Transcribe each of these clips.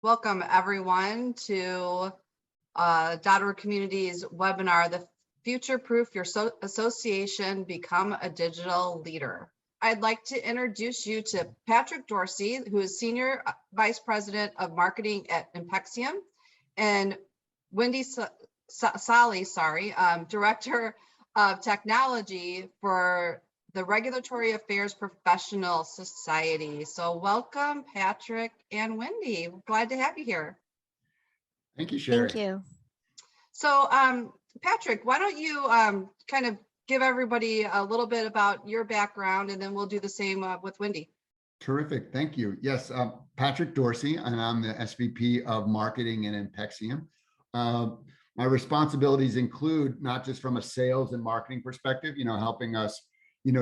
Welcome everyone to .org Community's webinar, The Future-Proof Your Association, Become a Digital Leader. I'd like to introduce you to Patrick Dorsey, who is Senior Vice President of Marketing at Impexium, and Wendy Sahli, Director of Technology for the Regulatory Affairs Professional Society. So welcome, Patrick and Wendy. Glad to have you here. Thank you, Sherry. Thank you. So Patrick, why don't you kind of give everybody a little bit about your background, and then we'll do the same with Wendy. Terrific. Thank you. Yes, Patrick Dorsey, and I'm the SVP of Marketing at Impexium. My responsibilities include not just from a sales and marketing perspective, helping us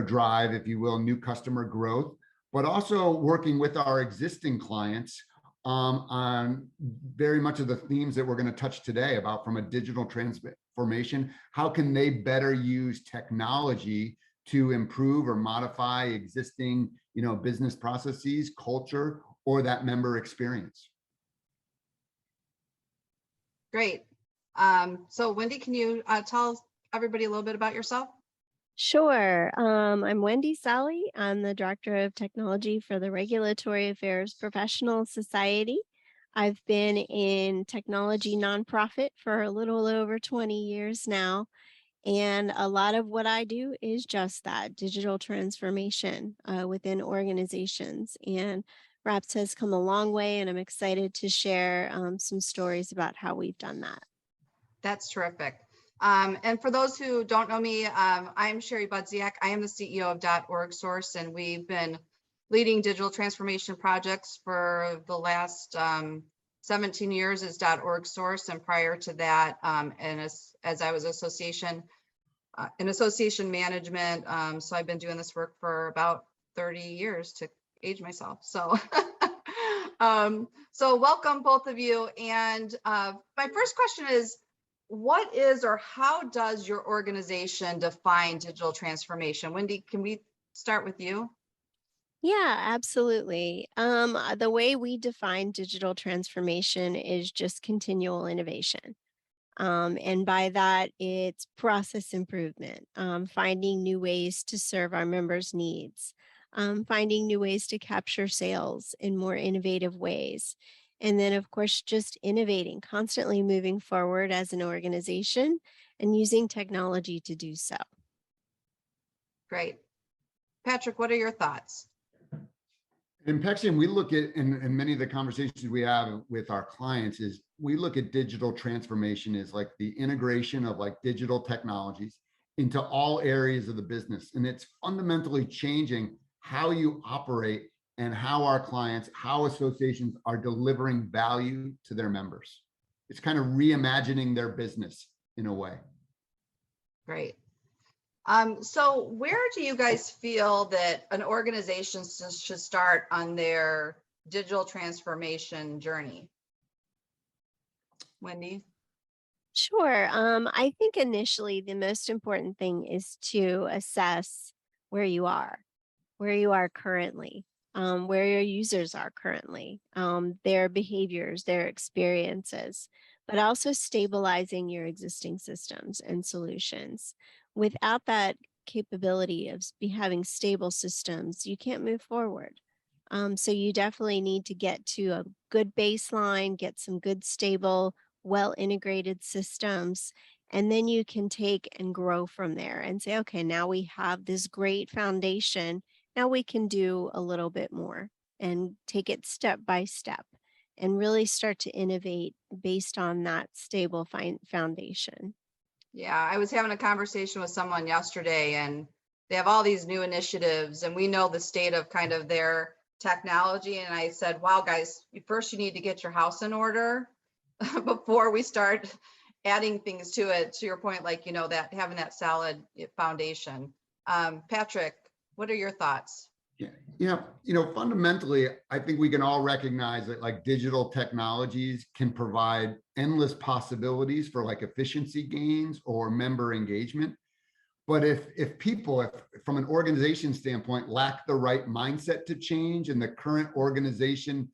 drive, if you will, new customer growth, but also working with our existing clients on very much of the themes that we're going to touch today about from a digital transformation. How can they better use technology to improve or modify existing, business processes, culture, or that member experience? Great. So Wendy, can you tell everybody a little bit about yourself? Sure. I'm Wendy Sahli. I'm the Director of Technology for the Regulatory Affairs Professional Society. I've been in technology nonprofit for a little over 20 years now. And a lot of what I do is just that, digital transformation within organizations. And RAPS has come a long way, and I'm excited to share some stories about how we've done that. That's terrific. And for those who don't know me, I'm Sherry Budziak. I am the CEO of orgSource, and we've been leading digital transformation projects for the last 17 years as orgSource, and prior to that, and as I was in association management. So I've been doing this work for about 30 years to age myself. So, so welcome both of you. And my first question is, what is or how does your organization define digital transformation? Wendy, can we start with you? Yeah, absolutely. The way we define digital transformation is just continual innovation. And by that, it's process improvement, finding new ways to serve our members' needs, finding new ways to capture sales in more innovative ways. And then, of course, just innovating, constantly moving forward as an organization and using technology to do so. Great. Patrick, what are your thoughts? In Impexium, we look at, in many of the conversations we have with our clients, is we look at digital transformation as like the integration of like digital technologies into all areas of the business. And it's fundamentally changing how you operate and how our clients, how associations are delivering value to their members. It's kind of reimagining their business in a way. Great. So where do you guys feel that an organization should start on their digital transformation journey? Wendy? Sure. I think initially the most important thing is to assess where you are currently. Where your users are currently, their behaviors, their experiences, but also stabilizing your existing systems and solutions. Without that capability of having stable systems, you can't move forward. So you definitely need to get to a good baseline, get some good, stable, well-integrated systems, and then you can take and grow from there and say, okay, now we have this great foundation. Now we can do a little bit more and take it step by step and really start to innovate based on that stable foundation. Yeah, I was having a conversation with someone yesterday, and they have all these new initiatives, and we know the state of kind of their technology. And I said, wow, guys, first you need to get your house in order before we start adding things to it. To your point, like, that having that solid foundation. Patrick, what are your thoughts? Yeah, fundamentally, I think we can all recognize that like digital technologies can provide endless possibilities for like efficiency gains or member engagement. But if people, from an organization standpoint, lack the right mindset to change, and the current organization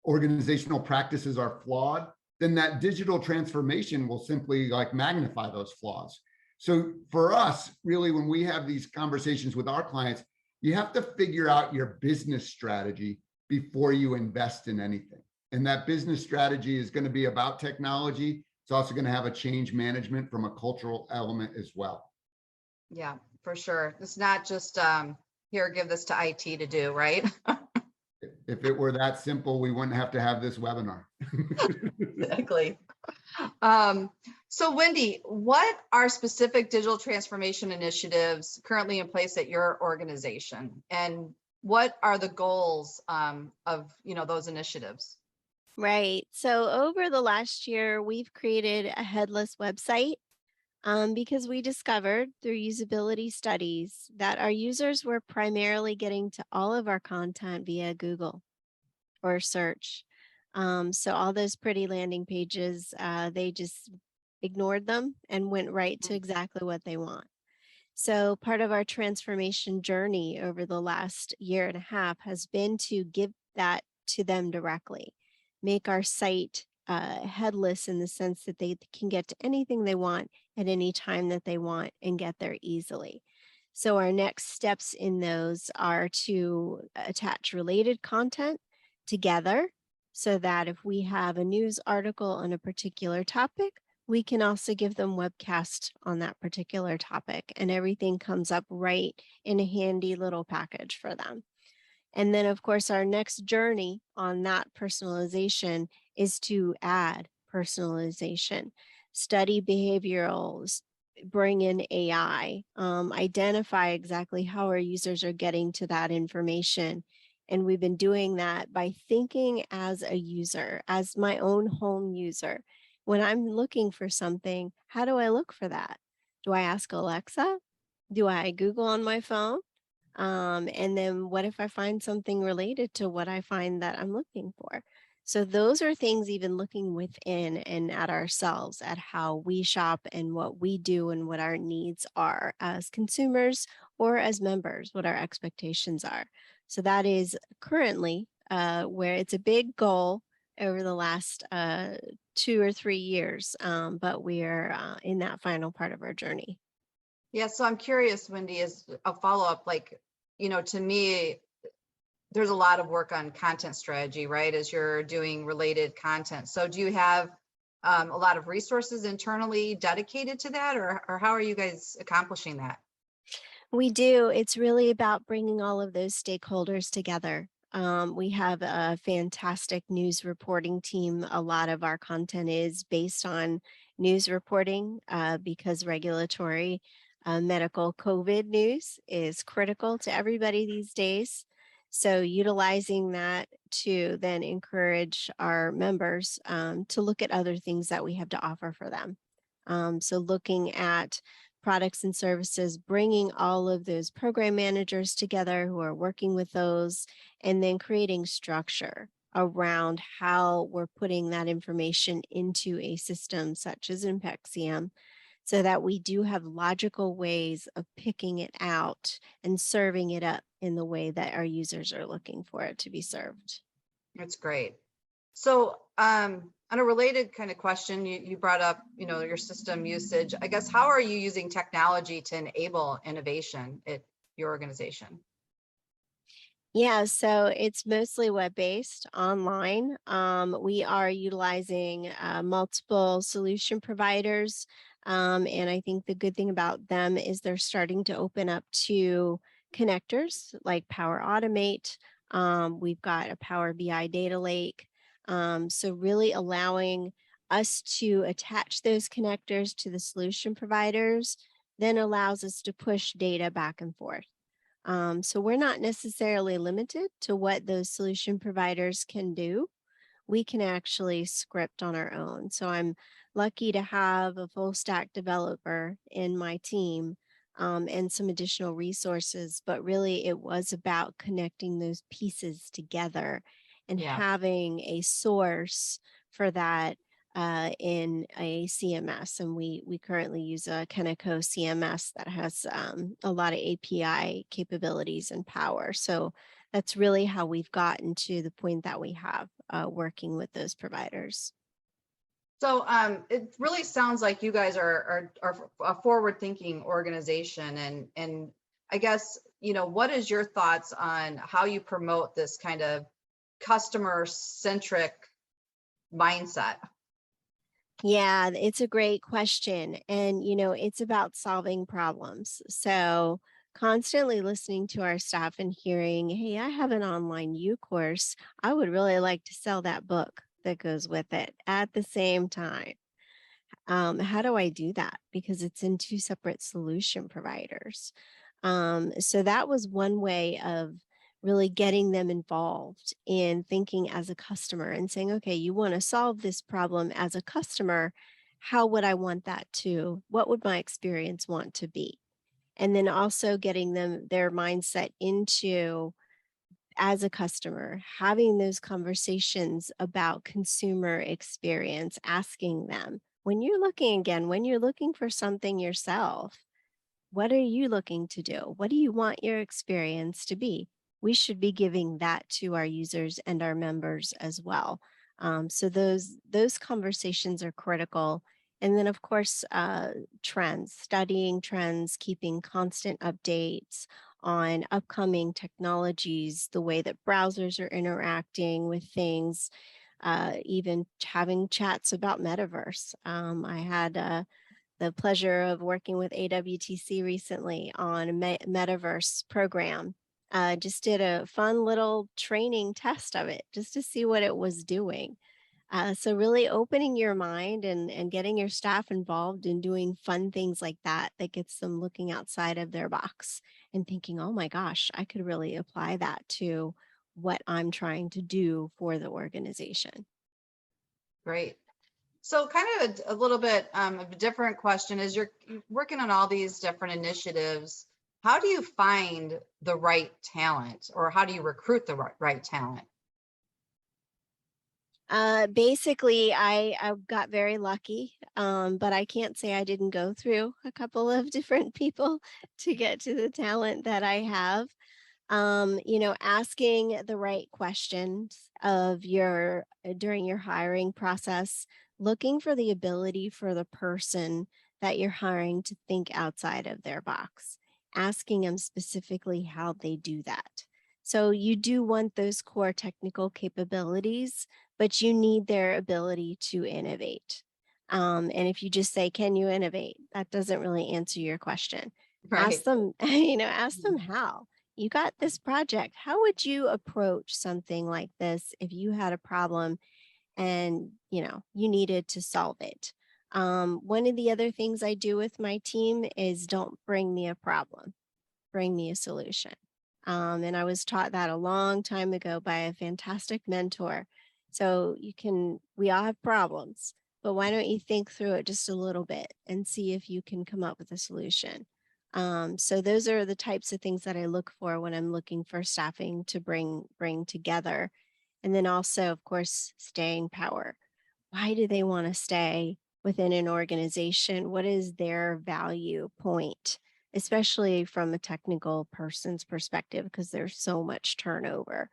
organizational practices are flawed, then that digital transformation will simply like magnify those flaws. So for us, really, when we have these conversations with our clients, you have to figure out your business strategy before you invest in anything. And that business strategy is going to be about technology. It's also going to have a change management from a cultural element as well. Yeah, for sure. It's not just here, give this to IT to do, right? If it were that simple, we wouldn't have to have this webinar. Exactly. So Wendy, what are specific digital transformation initiatives currently in place at your organization? And what are the goals of those initiatives? Right. So over the last year, we've created a headless website because we discovered through usability studies that our users were primarily getting to all of our content via Google or search. So all those pretty landing pages, they just ignored them and went right to exactly what they want. So part of our transformation journey over the last year and a half has been to give that to them directly, make our site headless in the sense that they can get to anything they want at any time that they want and get there easily. So our next steps in those are to attach related content together so that if we have a news article on a particular topic, we can also give them webcast on that particular topic, and everything comes up right in a handy little package for them. And then, of course, our next journey on that personalization is to add personalization, study behaviorals, bring in AI, identify exactly how our users are getting to that information. And we've been doing that by thinking as a user, as my own home user. When I'm looking for something, how do I look for that? Do I ask Alexa? Do I Google on my phone? And then what if I find something related to what I find that I'm looking for? So those are things even looking within and at ourselves, at how we shop and what we do and what our needs are as consumers or as members, what our expectations are. So that is currently where it's a big goal over the last 2 or 3 years, but we are in that final part of our journey. Yeah, so I'm curious, Wendy, as a follow-up, to me, there's a lot of work on content strategy, right? As you're doing related content. So do you have a lot of resources internally dedicated to that, or how are you guys accomplishing that? We do. It's really about bringing all of those stakeholders together. We have a fantastic news reporting team. A lot of our content is based on news reporting because regulatory medical COVID news is critical to everybody these days. So utilizing that to then encourage our members to look at other things that we have to offer for them. So looking at products and services, bringing all of those program managers together who are working with those, and then creating structure around how we're putting that information into a system such as Impexium, so that we do have logical ways of picking it out and serving it up in the way that our users are looking for it to be served. That's great. So on a related kind of question, you brought up, your system usage. I guess, how are you using technology to enable innovation at your organization? Yeah, so it's mostly web-based online. We are utilizing multiple solution providers. And I think the good thing about them is they're starting to open up to connectors like Power Automate. We've got a Power BI data lake. So really allowing us to attach those connectors to the solution providers then allows us to push data back and forth. So we're not necessarily limited to what those solution providers can do. We can actually script on our own. So I'm lucky to have a full stack developer in my team and some additional resources, but really it was about connecting those pieces together and having a source for that in a CMS. And we currently use a Keneco CMS that has a lot of API capabilities and power. So that's really how we've gotten to the point that we have working with those providers. So it really sounds like you guys are a forward-thinking organization, and I guess, what is your thoughts on how you promote this kind of customer-centric mindset? Yeah, it's a great question. And, it's about solving problems. So, constantly listening to our staff and hearing, hey, I have an online course. I would really like to sell that book that goes with it at the same time. How do I do that? Because it's in two separate solution providers. So that was one way of really getting them involved in thinking as a customer and saying, okay, you want to solve this problem as a customer. How would I want that to? What would my experience want to be? And then also getting them their mindset into as a customer, having those conversations about consumer experience, asking them when you're looking for something yourself, what are you looking to do? What do you want your experience to be? We should be giving that to our users and our members as well. So those conversations are critical. And then, of course, trends, studying trends, keeping constant updates on upcoming technologies, the way that browsers are interacting with things, even having chats about metaverse. I had the pleasure of working with AWTC recently on a metaverse program. Just did a fun little training test of it just to see what it was doing. So really opening your mind and getting your staff involved in doing fun things like that, that gets them looking outside of their box and thinking, oh my gosh, I could really apply that to what I'm trying to do for the organization. Great. So kind of a little bit of a different question is you're working on all these different initiatives. How do you find the right talent, or how do you recruit the right talent? Basically, I got very lucky, but I can't say I didn't go through a couple of different people to get to the talent that I have. Asking the right questions of your during your hiring process, looking for the ability for the person that you're hiring to think outside of their box, asking them specifically how they do that. So you do want those core technical capabilities, but you need their ability to innovate. And if you just say, can you innovate? That doesn't really answer your question. Ask Right. them, ask them how. You got this project. How would you approach something like this if you had a problem and you needed to solve it? One of the other things I do with my team is don't bring me a problem, bring me a solution. And I was taught that a long time ago by a fantastic mentor. So we all have problems, but why don't you think through it just a little bit and see if you can come up with a solution? So those are the types of things that I look for when I'm looking for staffing to bring together. And then also, of course, staying power. Why do they want to stay within an organization? What is their value point, especially from a technical person's perspective, because there's so much turnover?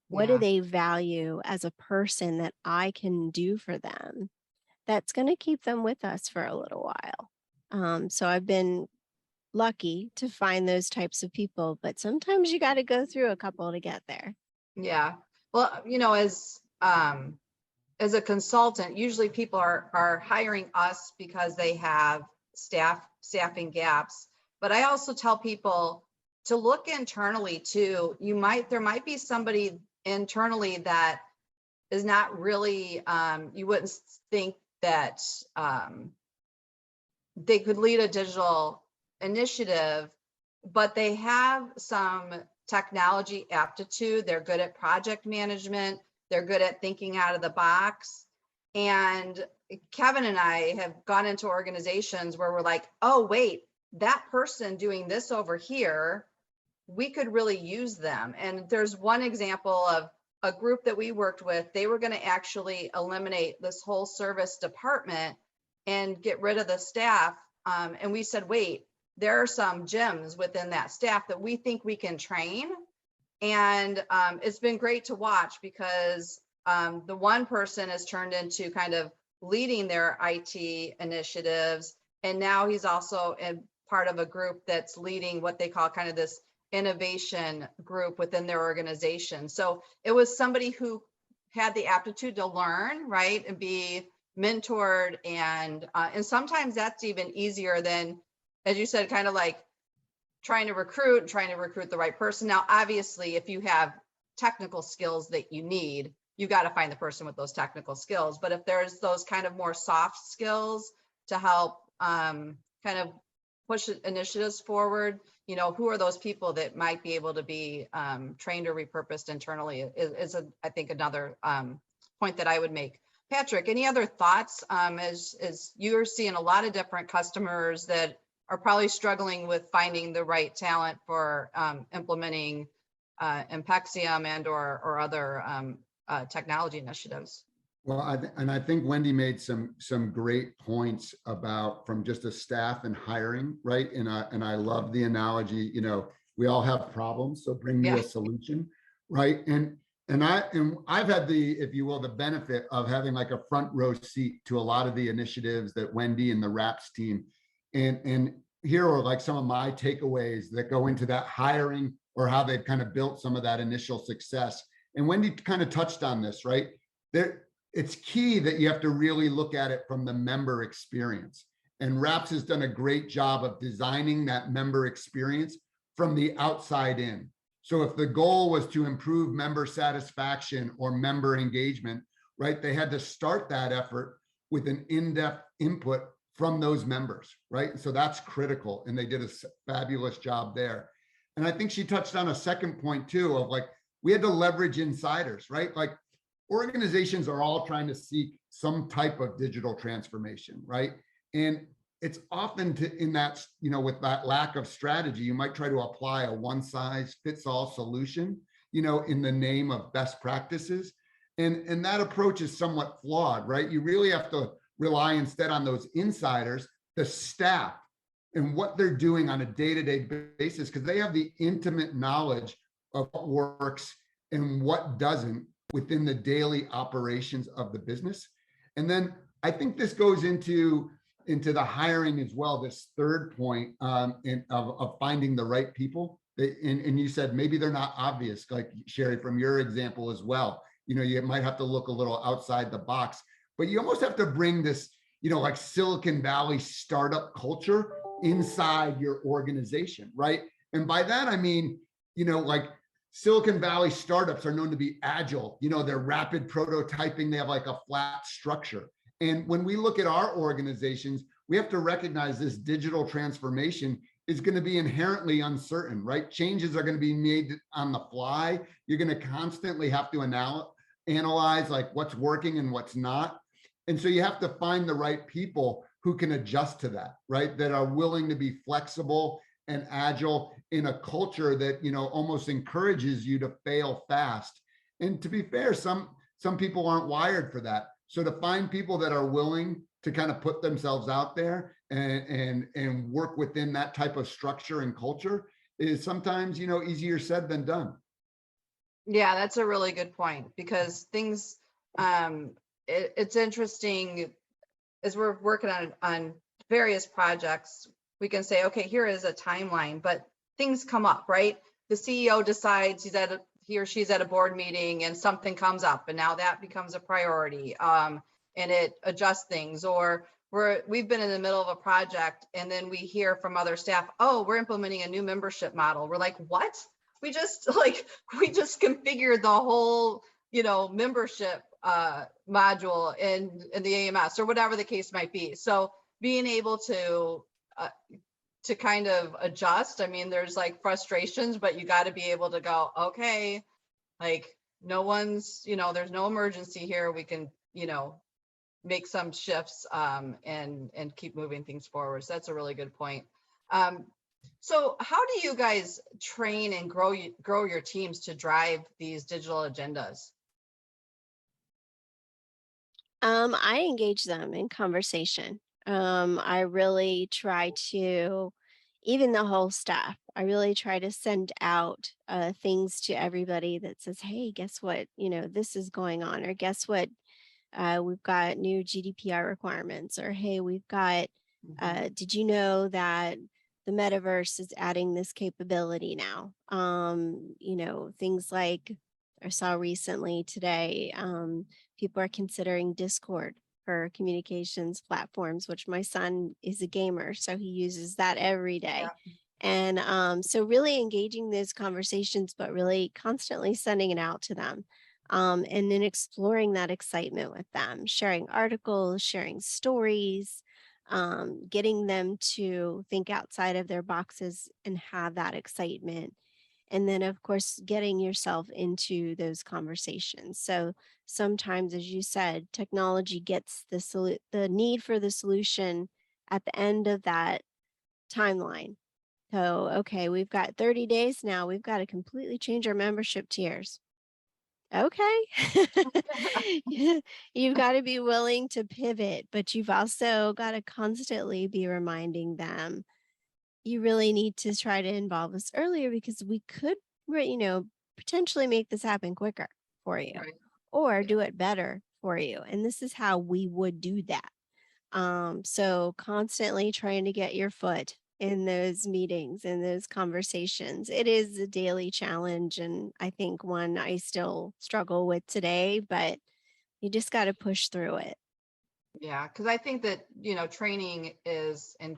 What do Yeah. they value as a person that I can do for them that's going to keep them with us for a little while? So I've been lucky to find those types of people, but sometimes you got to go through a couple to get there. Yeah. Well, as a consultant, usually people are hiring us because they have staffing gaps. But I also tell people to look internally too. There might be somebody internally that is not really, you wouldn't think that they could lead a digital initiative, but they have some technology aptitude. They're good at project management. They're good at thinking out of the box. And Kevin and I have gone into organizations where we're like, oh, wait, that person doing this over here, we could really use them. And there's one example of a group that we worked with. They were going to actually eliminate this whole service department and get rid of the staff. And we said, wait, there are some gems within that staff that we think we can train And it's been great to watch because the one person has turned into kind of leading their IT initiatives. And now he's also in part of a group that's leading what they call kind of this innovation group within their organization. So it was somebody who had the aptitude to learn, right, and be mentored, and sometimes that's even easier than, as you said, kind of like trying to recruit the right person. Now, obviously, if you have technical skills that you need, you got to find the person with those technical skills. But if there's those kind of more soft skills to help kind of push initiatives forward, you know, who are those people that might be able to be trained or repurposed internally is I think another point that I would make. Patrick, any other thoughts as you're seeing a lot of different customers that are probably struggling with finding the right talent for implementing Impexium and or other technology initiatives? Well, I think Wendy made some great points about from just a staff and hiring, right? And I love the analogy, you know, we all have problems, so bring me a solution, right? And I've had the, if you will, the benefit of having like a front row seat to a lot of the initiatives that Wendy and the RAPS team, and here are like some of my takeaways that go into that hiring or how they've kind of built some of that initial success. And Wendy kind of touched on this, right? It's key that you have to really look at it from the member experience. And RAPS has done a great job of designing that member experience from the outside in. So if the goal was to improve member satisfaction or member engagement, right, they had to start that effort with an in-depth input from those members, right? So that's critical. And they did a fabulous job there. And I think she touched on a second point too, of like, we had to leverage insiders, right? Like organizations are all trying to seek some type of digital transformation, right? And it's often in that, you know, with that lack of strategy, you might try to apply a one size fits all solution, you know, in the name of best practices. And that approach is somewhat flawed, right? You really have to rely instead on those insiders, the staff, and what they're doing on a day-to-day basis, because they have the intimate knowledge of what works and what doesn't within the daily operations of the business. And then I think this goes into the hiring as well, this third point of finding the right people. And you said maybe they're not obvious, like Sherry, from your example as well. You know, you might have to look a little outside the box, but you almost have to bring this, you know, like Silicon Valley startup culture inside your organization, right? And by that, I mean, you know, like Silicon Valley startups are known to be agile. You know, they're rapid prototyping. They have like a flat structure. And when we look at our organizations, we have to recognize this digital transformation is going to be inherently uncertain, right? Changes are going to be made on the fly. You're going to constantly have to analyze like what's working and what's not. And so you have to find the right people who can adjust to that, right? That are willing to be flexible and agile in a culture that, you know, almost encourages you to fail fast. And to be fair, some people aren't wired for that. So to find people that are willing to kind of put themselves out there and work within that type of structure and culture is sometimes, you know, easier said than done. Yeah, that's a really good point, because things, it's interesting as we're working on various projects, we can say, okay, here is a timeline, but things come up, right? The CEO decides he or she's at a board meeting and something comes up, and now that becomes a priority, and it adjusts things. Or we've been in the middle of a project and then we hear from other staff, oh, we're implementing a new membership model. We're like, what? We just configured the whole, you know, membership module in the AMS or whatever the case might be. So being able to kind of adjust, I mean, there's like frustrations, but you got to be able to go, okay, like no one's, you know, there's no emergency here. We can, you know, make some shifts and keep moving things forward. So that's a really good point. So how do you guys train and grow your teams to drive these digital agendas? I engage them in conversation. I really try to even the whole staff. I really try to send out things to everybody that says, hey, guess what? This is going on, or guess what? We've got new GDPR requirements, or hey, we've got, Mhm. did you know that the metaverse is adding this capability now? Things like I saw recently today, people are considering Discord for communications platforms, which my son is a gamer, so he uses that every day. Yeah. And so really engaging those conversations, but really constantly sending it out to them. And then exploring that excitement with them, sharing articles, sharing stories, getting them to think outside of their boxes and have that excitement. And then, of course, getting yourself into those conversations. So sometimes, as you said, technology gets the need for the solution at the end of that timeline. So, okay, we've got 30 days now. We've got to completely change our membership tiers. Okay. Yeah, you've got to be willing to pivot, but you've also got to constantly be reminding them you really need to try to involve us earlier because we could, potentially make this happen quicker for you Right. or Yeah. do it better for you. And this is how we would do that. So constantly trying to get your foot in those meetings and those conversations. It is a daily challenge, and I think one I still struggle with today, but you just got to push through it. Yeah, because I think that, training is and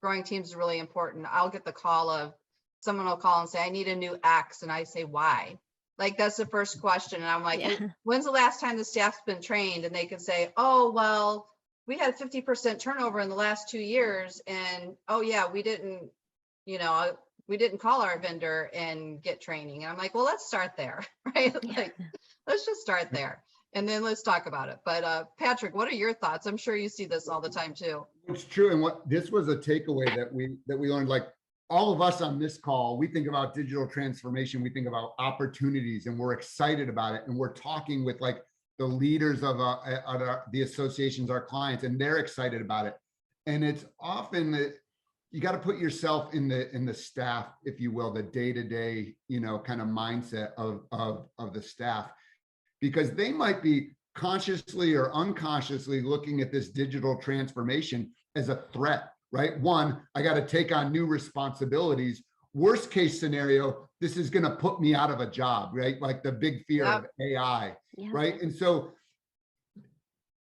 growing teams is really important. I'll get the call of someone will call and say, I need a new X. And I say, why? Like, that's the first question. And I'm like, Yeah. when's the last time the staff's been trained? And they could say, oh, well, we had 50% turnover in the last 2 years. And oh, yeah, you know, we didn't call our vendor and get training. And I'm like, well, let's start there, right? Yeah. Like, let's just start there. And then let's talk about it. But Patrick, what are your thoughts? I'm sure you see this all the time too. It's true. And what this was a takeaway that we learned, like all of us on this call, we think about digital transformation, we think about opportunities, and we're excited about it. And we're talking with like the leaders of the associations, our clients, and they're excited about it. And it's often that you got to put yourself in the staff, if you will, the day-to-day, kind of mindset of the staff, because they might be consciously or unconsciously looking at this digital transformation as a threat, right? One, I got to take on new responsibilities. Worst case scenario, this is going to put me out of a job, right? Like the big fear Yep. of AI, Yeah. right? And so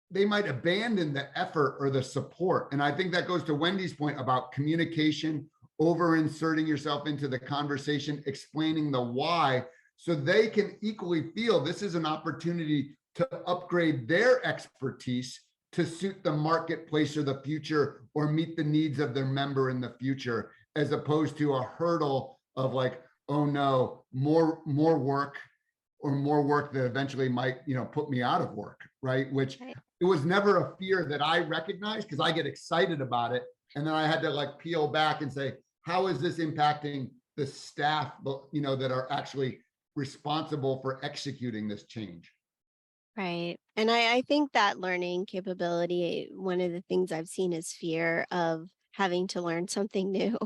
they might abandon the effort or the support. And I think that goes to Wendy's point about communication, over inserting yourself into the conversation, explaining the why, so they can equally feel this is an opportunity to upgrade their expertise to suit the marketplace or the future, or meet the needs of their member in the future, as opposed to a hurdle of like, oh no, more work, or more work that eventually might, put me out of work, right? Which Right. it was never a fear that I recognized, because I get excited about it. And then I had to like peel back and say, how is this impacting the staff, that are actually responsible for executing this change? Right. And I think that learning capability, one of the things I've seen is fear of having to learn something new.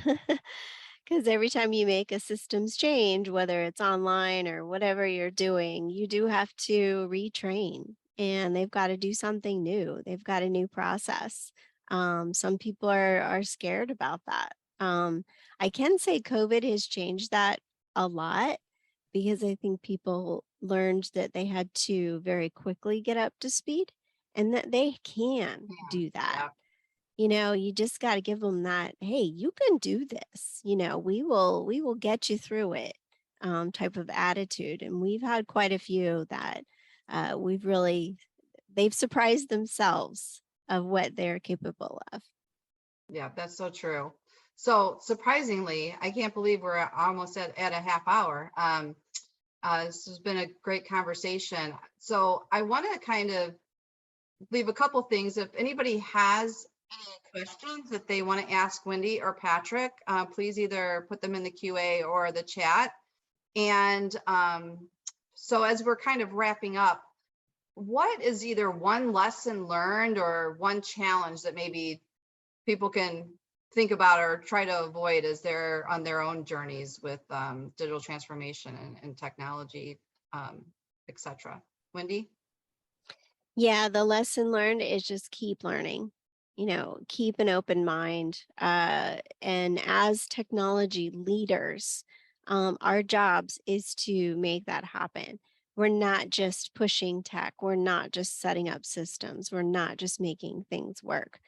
Because every time you make a systems change, whether it's online or whatever you're doing, you do have to retrain and they've got to do something new. They've got a new process. Some people are scared about that. I can say COVID has changed that a lot because I think people learned that they had to very quickly get up to speed and that they can do that. Yeah. You just got to give them that, hey, you can do this. We will get you through it, type of attitude. And we've had quite a few that they've surprised themselves of what they're capable of. Yeah, that's so true. So surprisingly, I can't believe we're almost at a half hour. This has been a great conversation. So I want to kind of leave a couple things. If anybody has any questions that they want to ask Wendy or Patrick, please either put them in the QA or the chat. And so as we're kind of wrapping up, what is either one lesson learned or one challenge that maybe people can think about or try to avoid as they're on their own journeys with digital transformation and technology, et cetera. Wendy? Yeah, the lesson learned is just keep learning, keep an open mind. And as technology leaders, our jobs is to make that happen. We're not just pushing tech, we're not just setting up systems, we're not just making things work.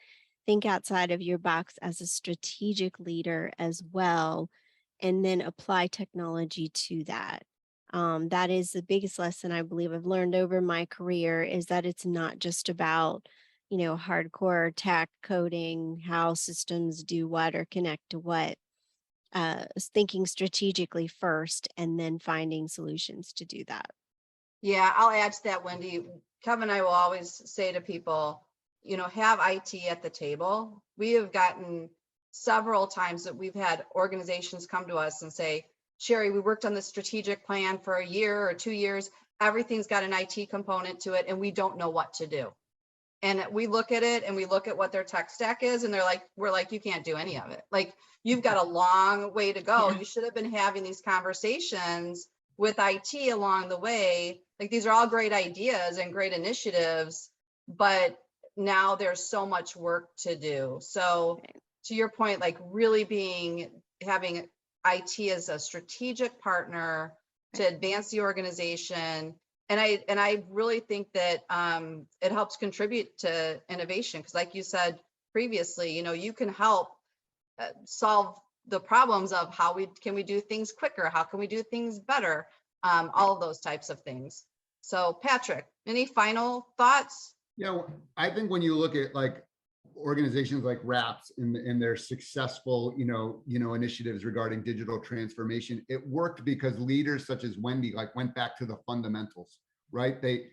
Think outside of your box as a strategic leader as well, and then apply technology to that. That is the biggest lesson I believe I've learned over my career, is that it's not just about, hardcore tech coding, how systems do what or connect to what. Thinking strategically first and then finding solutions to do that. Yeah, I'll add to that, Wendy. Kevin and I will always say to people, have IT at the table. We have gotten several times that we've had organizations come to us and say, Sherry, we worked on this strategic plan for a year or 2 years. Everything's got an IT component to it, and we don't know what to do. And we look at it and we look at what their tech stack is, and we're like, you can't do any of it. Like, you've got a long way to go. Yeah. You should have been having these conversations with IT along the way. Like, these are all great ideas and great initiatives, but now there's so much work to do. So to your point, like really having IT as a strategic partner to advance the organization. And I really think that it helps contribute to innovation, because like you said previously, you can help solve the problems of how can we do things quicker, how can we do things better, all of those types of things. So Patrick, any final thoughts? Yeah, well, I think when you look at like organizations like RAPS in their successful, initiatives regarding digital transformation, it worked because leaders such as Wendy went back to the fundamentals, right? They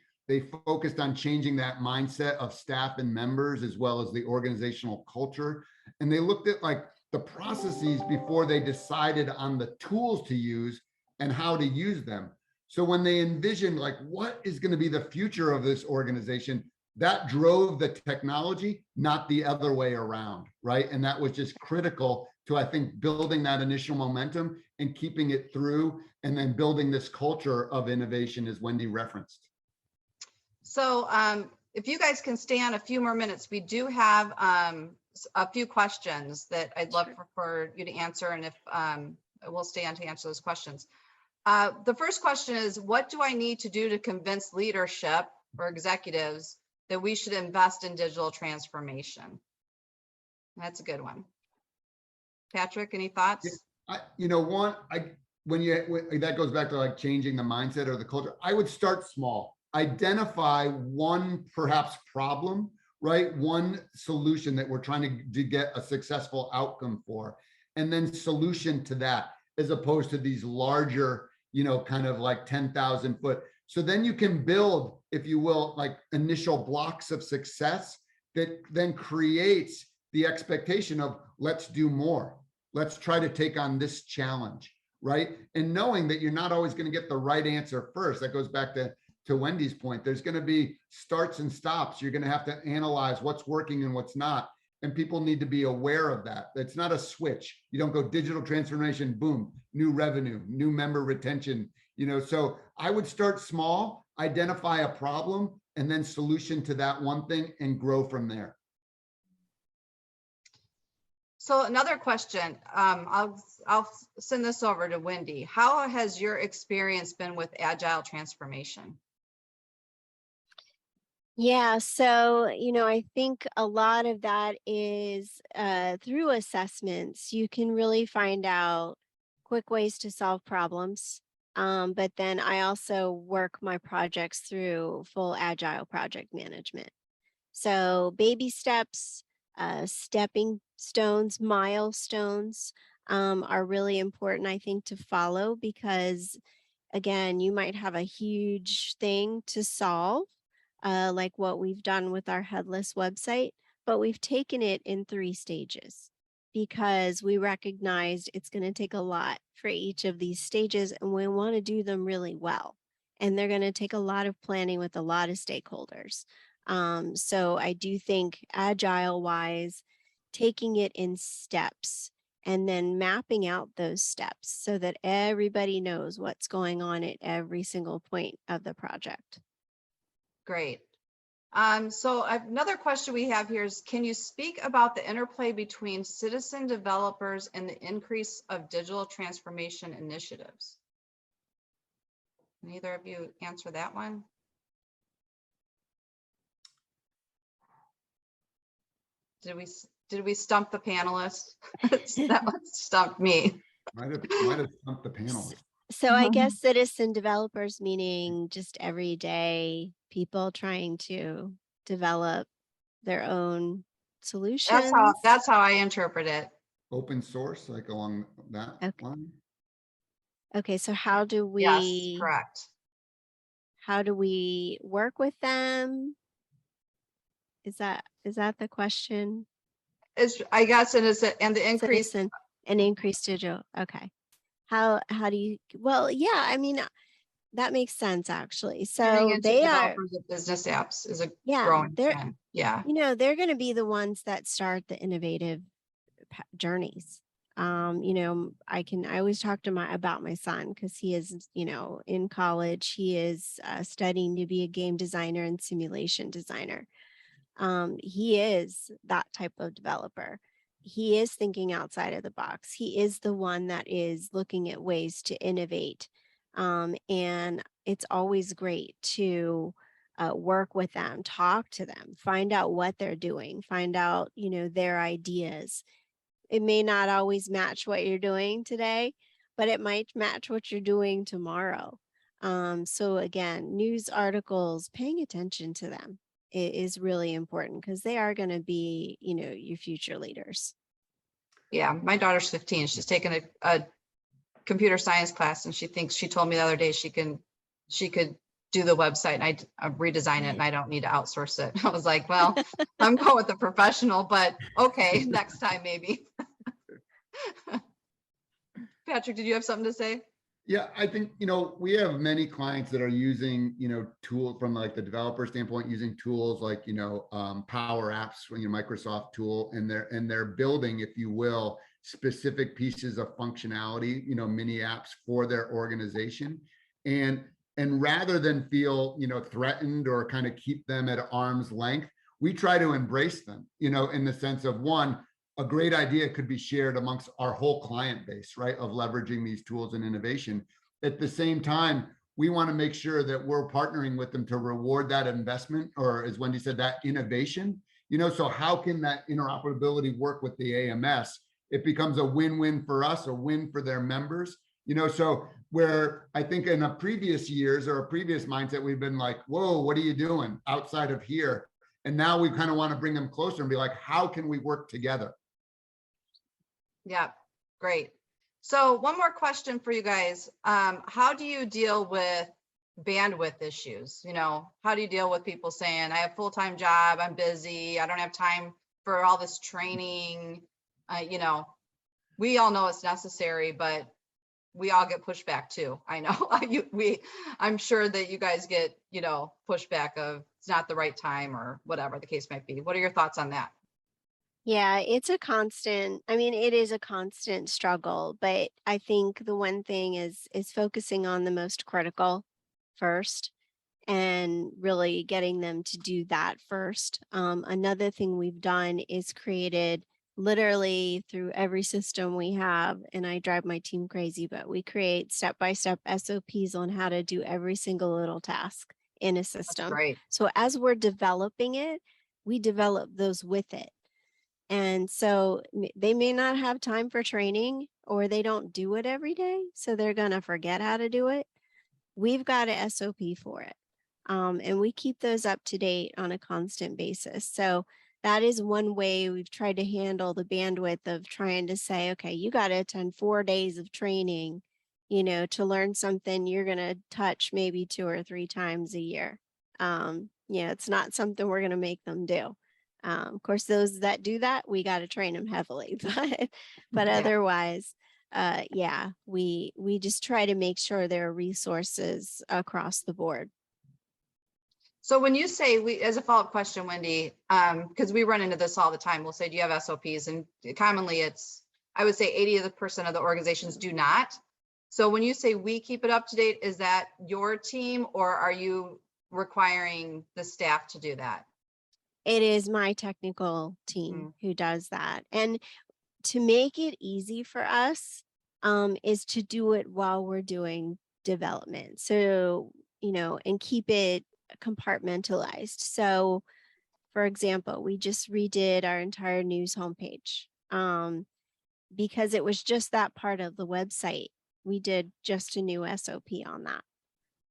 focused on changing that mindset of staff and members, as well as the organizational culture. And they looked at like the processes before they decided on the tools to use and how to use them. So when they envisioned like what is going to be the future of this organization, that drove the technology, not the other way around, right? And that was just critical to, I think, building that initial momentum and keeping it through, and then building this culture of innovation, as Wendy referenced. So if you guys can stay on a few more minutes, we do have a few questions that I'd love for you to answer, and if we'll stay on to answer those questions. The first question is, what do I need to do to convince leadership or executives that we should invest in digital transformation? That's a good one. Patrick, any thoughts? When that goes back to like changing the mindset or the culture, I would start small. Identify one perhaps problem, right? One solution that we're trying to get a successful outcome for, and then solution to that, as opposed to these larger, kind of like 10,000 foot. So then you can build, if you will, like initial blocks of success that then creates the expectation of let's do more. Let's try to take on this challenge, right? And knowing that you're not always going to get the right answer first. That goes back to Wendy's point. There's going to be starts and stops. You're going to have to analyze what's working and what's not. And people need to be aware of that. It's not a switch. You don't go digital transformation, boom, new revenue, new member retention. So I would start small, identify a problem, and then solution to that one thing and grow from there. So another question, I'll send this over to Wendy. How has your experience been with agile transformation? Yeah, so, I think a lot of that is through assessments. You can really find out quick ways to solve problems. But then I also work my projects through full agile project management. So baby steps, stepping stones, milestones are really important, I think, to follow, because again, you might have a huge thing to solve, like what we've done with our headless website, but we've taken it in 3 stages because we recognized it's going to take a lot for each of these stages, and we want to do them really well. And they're going to take a lot of planning with a lot of stakeholders. So I do think agile wise, taking it in steps and then mapping out those steps so that everybody knows what's going on at every single point of the project. Great. So another question we have here is, can you speak about the interplay between citizen developers and the increase of digital transformation initiatives? Can either of you answer that one? Did we stump the panelists? That one stumped me. Might have stumped the panelists. So I guess citizen developers, meaning just everyday people trying to develop their own solutions. That's how I interpret it. Open source, like along that line. Okay, so how do we? Yes, correct. How do we work with them? Is that the question? I guess it is, and the increase Citizen and increased digital. Okay. How do you? Well, yeah, I mean, that makes sense actually. So they are developers of business apps is a yeah, growing they're trend. Yeah. you know, they're going to be the ones that start the innovative journeys. You know, I always talk to about my son because he is, you know, in college. He is studying to be a game designer and simulation designer. He is that type of developer. He is thinking outside of the box. He is the one that is looking at ways to innovate. And it's always great to work with them, talk to them, find out what they're doing, find out, you know, their ideas. It may not always match what you're doing today, but it might match what you're doing tomorrow. So again, news articles, paying attention to them is really important because they are going to be, you know, your future leaders. Yeah, my daughter's 15. She's taken a computer science class, and she told me the other day she could do the website, and I redesign it, and I don't need to outsource it. I was like, well, I'm going with the professional, but okay, next time maybe. Patrick, did you have something to say? Yeah, I think, you know, we have many clients that are using, you know, tools from like the developer standpoint, using tools like, you know, Power Apps, you know, Microsoft tool, and they're building, if you will, specific pieces of functionality, you know, mini apps for their organization. And rather than feel, you know, threatened or kind of keep them at arm's length, we try to embrace them, you know, in the sense of, one, a great idea could be shared amongst our whole client base, right, of leveraging these tools and innovation. At the same time, we want to make sure that we're partnering with them to reward that investment, or as Wendy said, that innovation. You know, so how can that interoperability work with the AMS? It becomes a win-win for us, a win for their members. You know, so where I think in a previous years or a previous mindset, we've been like, whoa, what are you doing outside of here? And now we kind of want to bring them closer and be like, how can we work together? Yeah, great. So one more question for you guys. How do you deal with bandwidth issues? You know, how do you deal with people saying, I have a full-time job, I'm busy, I don't have time for all this training? You know, we all know it's necessary, but we all get pushback too. I know I'm sure that you guys get, you know, pushback of it's not the right time or whatever the case might be. What are your thoughts on that? Yeah, it's a constant, I mean, it is a constant struggle, but I think the one thing is focusing on the most critical first and really getting them to do that first. Another thing we've done is created literally through every system we have, and I drive my team crazy, but we create step-by-step SOPs on how to do every single little task in a system. That's great. So as we're developing it, we develop those with it. And so they may not have time for training, or they don't do it every day, so they're going to forget how to do it. We've got a SOP for it. And we keep those up to date on a constant basis. So that is one way we've tried to handle the bandwidth of trying to say, okay, you got to attend 4 days of training, you know, to learn something you're going to touch maybe 2 or 3 times a year. Yeah, it's not something we're going to make them do. Of course, those that do that, we got to train them heavily, but Yeah. otherwise, yeah, we just try to make sure there are resources across the board. So when you say as a follow-up question, Wendy, because we run into this all the time, we'll say, do you have SOPs? And commonly I would say 80% of the organizations do not. So when you say we keep it up to date, is that your team, or are you requiring the staff to do that? It is my technical team who does that. And to make it easy for us, is to do it while we're doing development. So, and keep it compartmentalized. So, for example, we just redid our entire news homepage, because it was just that part of the website. We did just a new SOP on that.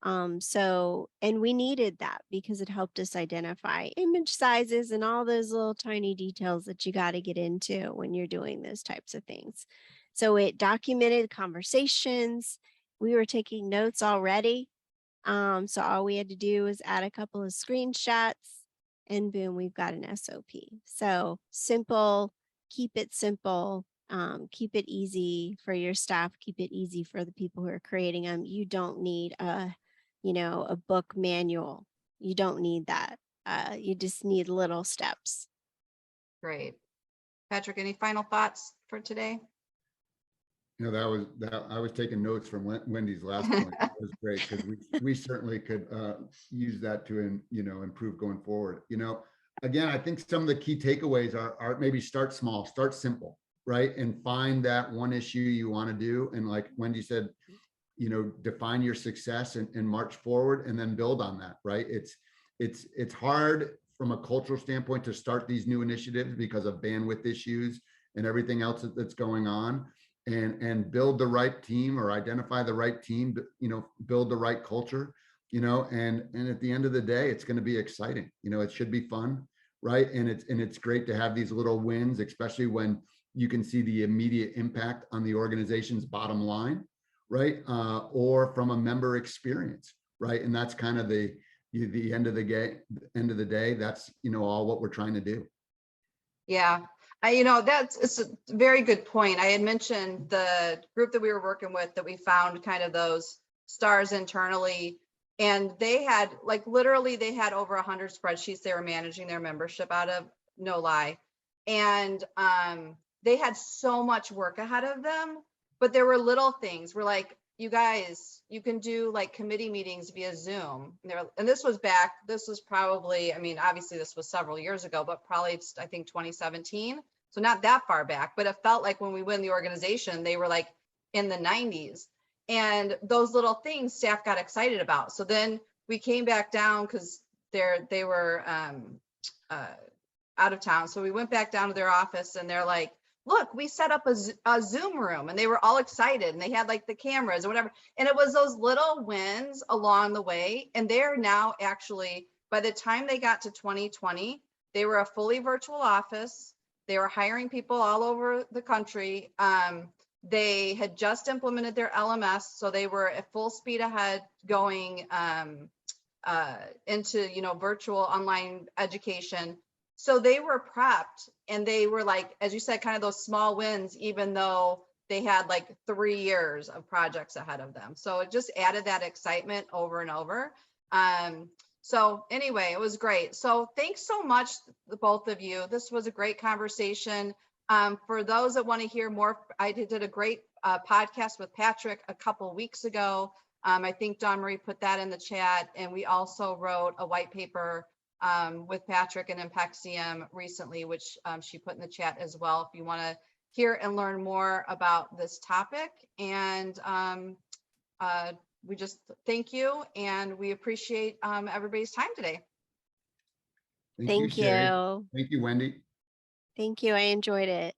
And we needed that because it helped us identify image sizes and all those little tiny details that you got to get into when you're doing those types of things. So it documented conversations. We were taking notes already. So all we had to do was add a couple of screenshots and boom, we've got an SOP. So simple, keep it simple, keep it easy for your staff, keep it easy for the people who are creating them. You don't need a book manual. You don't need that. You just need little steps. Great. Patrick, any final thoughts for today? I was taking notes from Wendy's last point. That was great, because we certainly could use that to improve going forward. Again, I think some of the key takeaways are maybe start small, start simple, right? And find that one issue you want to do. And like Wendy said, define your success and march forward, and then build on that, right? It's hard from a cultural standpoint to start these new initiatives because of bandwidth issues and everything else that's going on, and build the right team, or identify the right team, build the right culture, and at the end of the day, it's going to be exciting. It should be fun, right? And it's great to have these little wins, especially when you can see the immediate impact on the organization's bottom line, right? Or from a member experience, right? And that's kind of the end of the day. That's all what we're trying to do. Yeah, it's a very good point. I had mentioned the group that we were working with, that we found kind of those stars internally, and they had literally they had over 100 spreadsheets they were managing their membership out of, no lie. And they had so much work ahead of them, but there were little things. We're like, you guys, you can do committee meetings via Zoom. And this was probably, obviously this was several years ago, but probably I think 2017. So not that far back, but it felt like when we went in the organization, they were in the 90s. And those little things staff got excited about. So then we came back down because they were out of town. So we went back down to their office, and they're like, look, we set up a Zoom room, and they were all excited, and they had the cameras or whatever. And it was those little wins along the way. And they're now actually, by the time they got to 2020, they were a fully virtual office. They were hiring people all over the country. They had just implemented their LMS. So they were at full speed ahead going into, virtual online education. So they were prepped, and they were as you said, kind of those small wins, even though they had 3 years of projects ahead of them. So it just added that excitement over and over. So anyway, it was great. So thanks so much, the both of you. This was a great conversation. For those that want to hear more, I did a great podcast with Patrick a couple weeks ago. I think Dawn Marie put that in the chat, and we also wrote a white paper with Patrick and Impexium recently, which she put in the chat as well, if you want to hear and learn more about this topic. And we just thank you, and we appreciate everybody's time today. Thank you. Thank you, Wendy. Thank you. I enjoyed it.